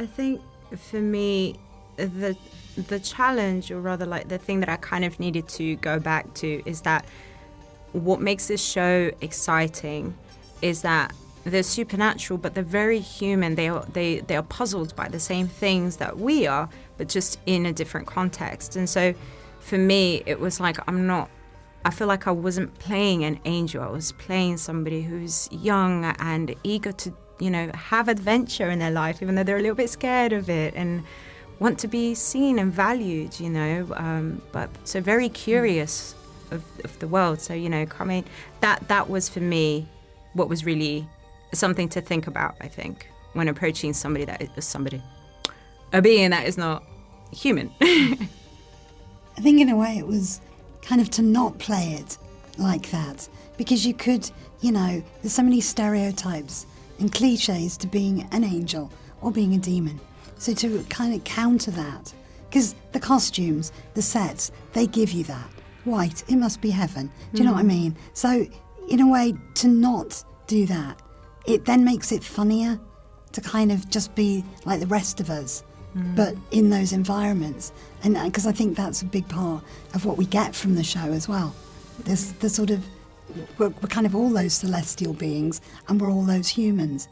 I think for me, the challenge, or rather like the thing that I kind of needed to go back to, is that what makes this show exciting is that they're supernatural, but they're very human. They are puzzled by the same things that we are, but just in a different context. And so for me, it was like I feel like I wasn't playing an angel. I was playing somebody who's young and eager to, have adventure in their life, even though they're a little bit scared of it and want to be seen and valued, but so very curious of the world. So, coming, that was for me what was really something to think about, I think, when approaching a being that is not human. I think in a way it was kind of to not play it like that, because you could, there's so many stereotypes and cliches to being an angel or being a demon. So to kind of counter that, because the costumes, the sets, they give you that. White, it must be heaven. Do you know what I mean? So in a way, to not do that, it then makes it funnier to kind of just be like the rest of us, but in those environments. And because I think that's a big part of what we get from the show as well. There's the sort of, we're kind of all those celestial beings and we're all those humans.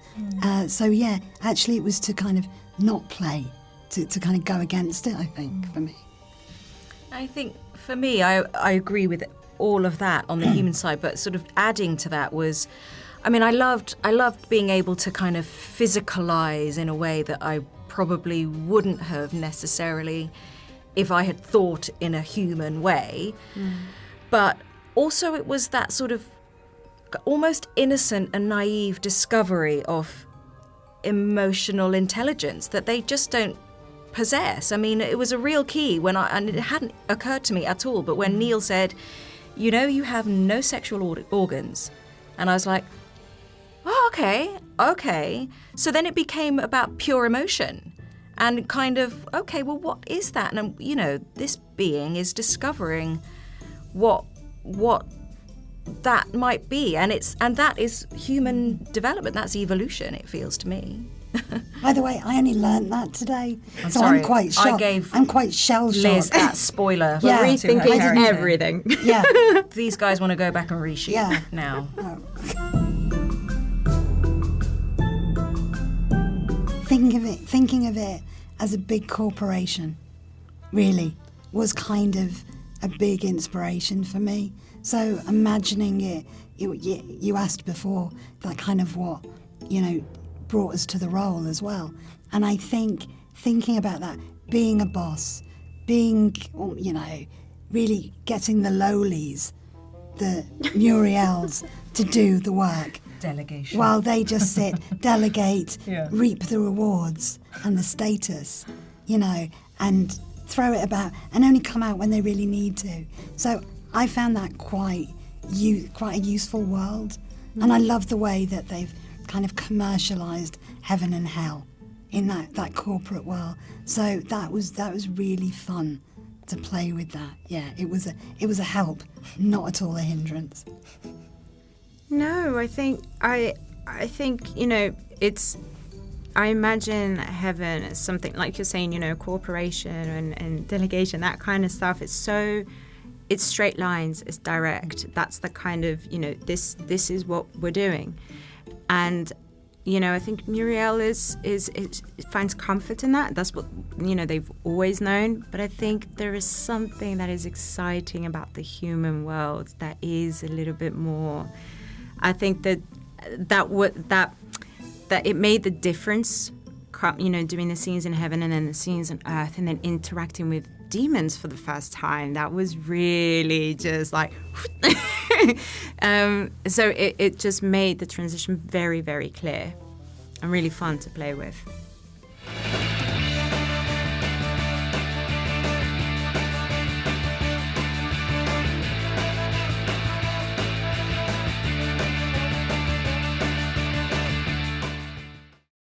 So yeah, actually it was to kind of not play, to kind of go against it, I think, for me. I think for me, I agree with all of that on the human side, but sort of adding to that was, I loved being able to kind of physicalize in a way that I probably wouldn't have necessarily if I had thought in a human way. But also it was that sort of almost innocent and naive discovery of emotional intelligence that they just don't possess. It was a real key and it hadn't occurred to me at all, but when Neil said, you have no sexual organs, and I was like, oh, okay. So then it became about pure emotion and kind of, okay, well, what is that? And, this being is discovering what that might be. And that is human development. That's evolution, it feels to me. By the way, I only learnt that today. I'm so sorry. I'm quite shocked. I'm quite shell-shocked. Liz, that spoiler. Yeah, rethinking everything. Yeah. These guys want to go back and reshoot now. Oh. Thinking of it as a big corporation really was kind of a big inspiration for me. So imagining it, you asked before, that kind of what, brought us to the role as well. And I think thinking about that, being a boss, being, really getting the lowlies, the Muriels, to do the work. Delegation. While they just sit, delegate, reap the rewards and the status, and throw it about and only come out when they really need to. So I found that quite a useful world. And I love the way that they've kind of commercialised heaven and hell in that corporate world. So that was really fun to play with that. Yeah, it was a help, not at all a hindrance. No, I think it's. I imagine heaven as something like you're saying, cooperation and delegation, that kind of stuff. It's straight lines, it's direct. That's the kind of this is what we're doing, and I think Muriel is finds comfort in that. That's what they've always known. But I think there is something that is exciting about the human world that is a little bit more. I think that it made the difference, doing the scenes in heaven and then the scenes on earth and then interacting with demons for the first time. That was really just like, so it just made the transition very, very clear and really fun to play with.